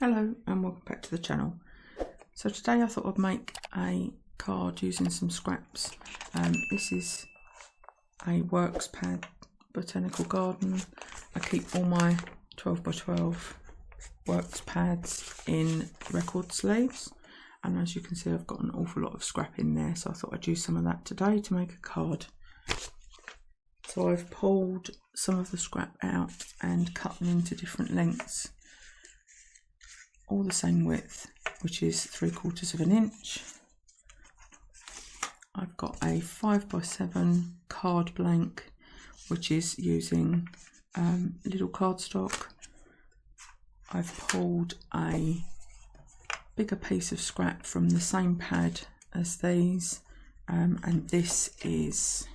Hello and welcome back to the channel. So today I thought I'd make a card using some scraps. This is a works pad, Botanical Garden. I keep all my 12x12 works pads in record sleeves, and as you can see I've got an awful lot of scrap in there, so I thought I'd use some of that today to make a card. So I've pulled some of the scrap out and cut them into different lengths, all the same width, which is 3/4 of an inch. I've got a 5x7 card blank, which is using Lidl cardstock. I've pulled a bigger piece of scrap from the same pad as these, and this is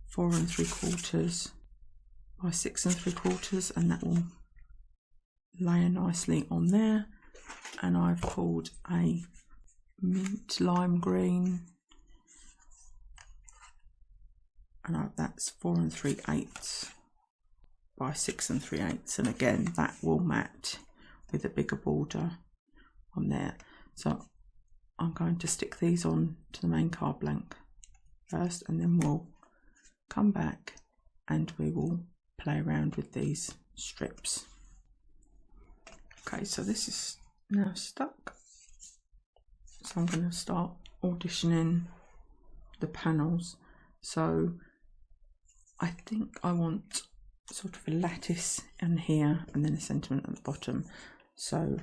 4 3/4 by 6 3/4, and that will layer nicely on there. And I've pulled a mint lime green, and that's 4 3/8 by 6 3/8, and again that will mat with a bigger border on there. So I'm going to stick these on to the main card blank first, and then we'll come back and we will play around with these strips. Okay, so this is now stuck, so I'm going to start auditioning the panels. So I think I want sort of a lattice in here and then a sentiment at the bottom. So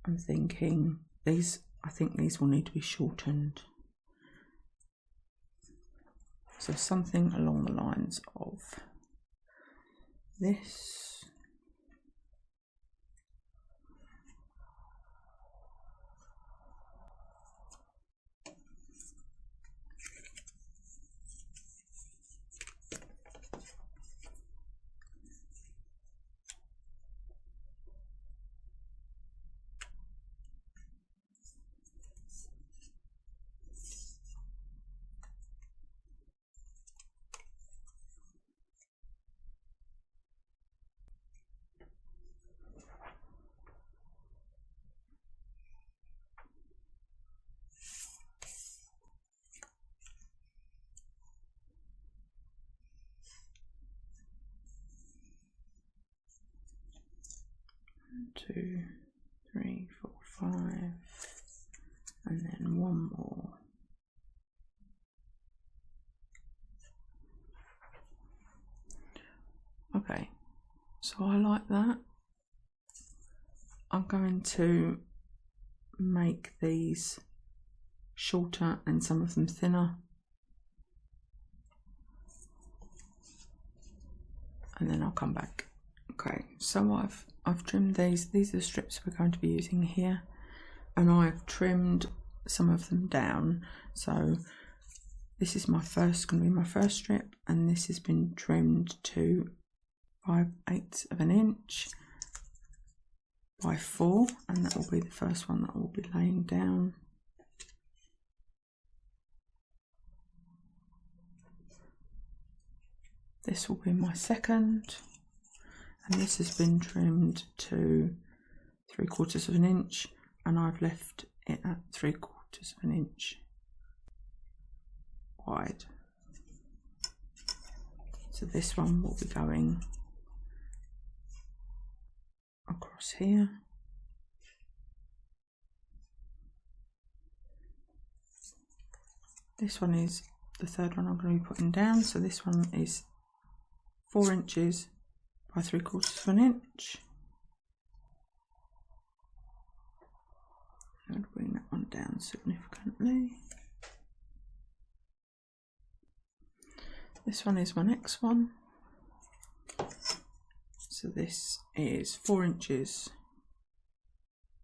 I'm thinking I think these will need to be shortened. So something along the lines of this. Two, 3, 4, 5, and then one more. Okay, so I like that. I'm going to make these shorter and some of them thinner, and then I'll come back. Okay, so I've trimmed these are the strips we're going to be using here, and I've trimmed some of them down. So this is going to be my first strip, and this has been trimmed to 5/8 of an inch by 4, and that will be the first one that will be laying down. This will be my second, and this has been trimmed to 3/4 of an inch, and I've left it at 3/4 of an inch wide. So this one will be going across here. This one is the third one I'm going to be putting down, so this one is 4 inches by 3/4 of an inch. I'm going to bring that one down significantly. This one is my next one. So this is 4 inches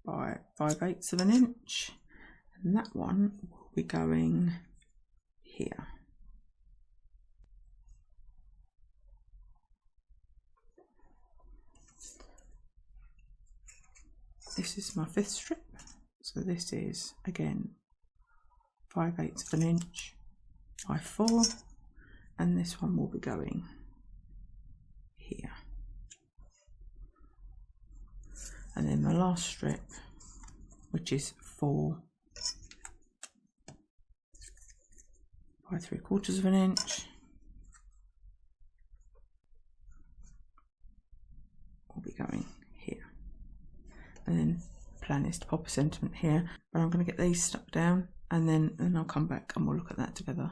by 5/8 of an inch, and that one will be going here. This is my fifth strip, so this is again 5/8 of an inch by 4, and this one will be going here. and then the last strip, which is 4 by 3/4 of an inch, will be going here. And then plan is to pop a sentiment here, but I'm going to get these stuck down, and then I'll come back and we'll look at that together.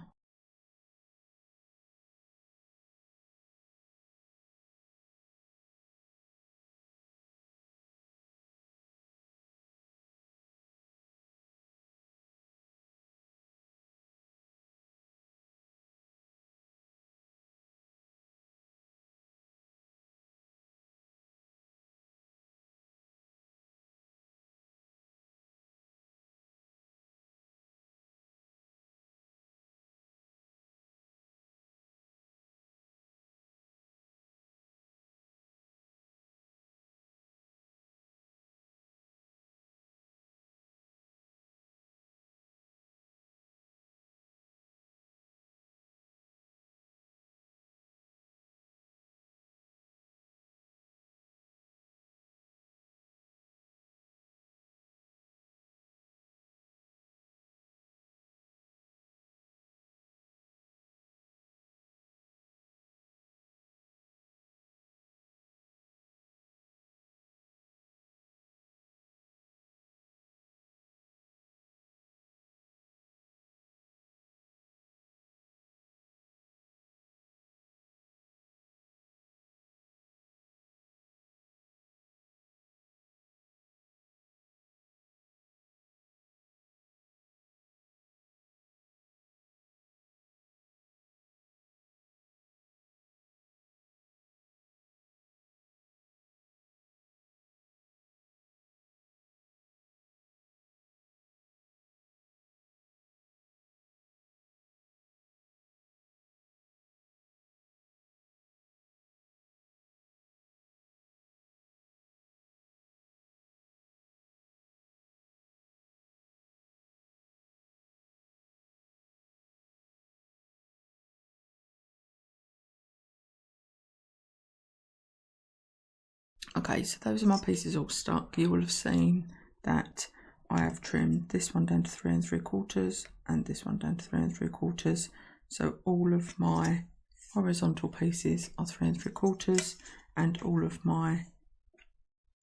Okay, so those are my pieces all stuck. You will have seen that I have trimmed this one down to 3 3/4 and this one down to 3 3/4. So all of my horizontal pieces are 3 3/4 and all of my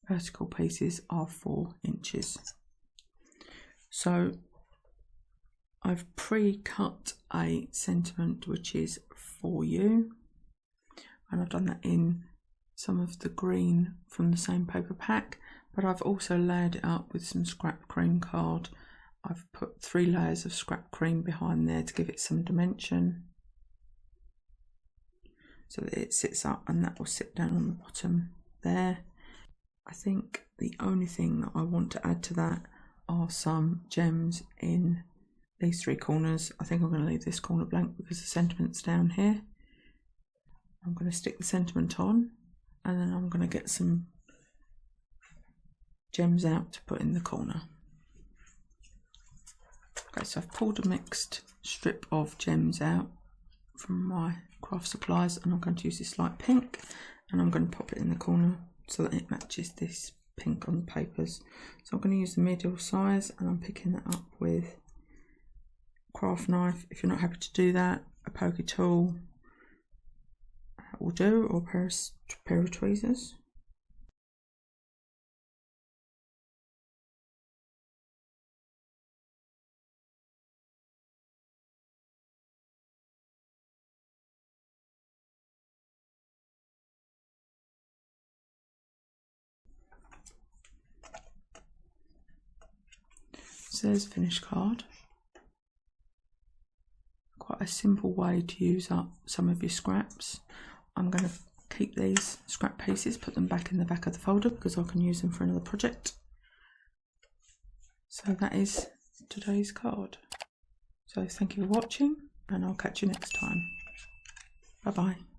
vertical pieces are 4 inches. So I've pre-cut a sentiment which is for you, and I've done that in some of the green from the same paper pack, but I've also layered it up with some scrap cream card. I've put 3 layers of scrap cream behind there to give it some dimension so that it sits up, and that will sit down on the bottom there. I think the only thing that I want to add to that are some gems in these 3 corners. I think I'm going to leave this corner blank because the sentiment's down here. I'm going to stick the sentiment on, and then I'm going to get some gems out to put in the corner. Okay, so I've pulled a mixed strip of gems out from my craft supplies, and I'm going to use this light pink, and I'm going to pop it in the corner so that it matches this pink on the papers. So I'm going to use the medial size, and I'm picking that up with a craft knife. If you're not happy to do that, a pokey tool will do, or a pair of tweezers. So there's a finished card. Quite a simple way to use up some of your scraps. I'm going to keep these scrap pieces, put them back in the back of the folder because I can use them for another project. So that is today's card. So thank you for watching, and I'll catch you next time. Bye bye.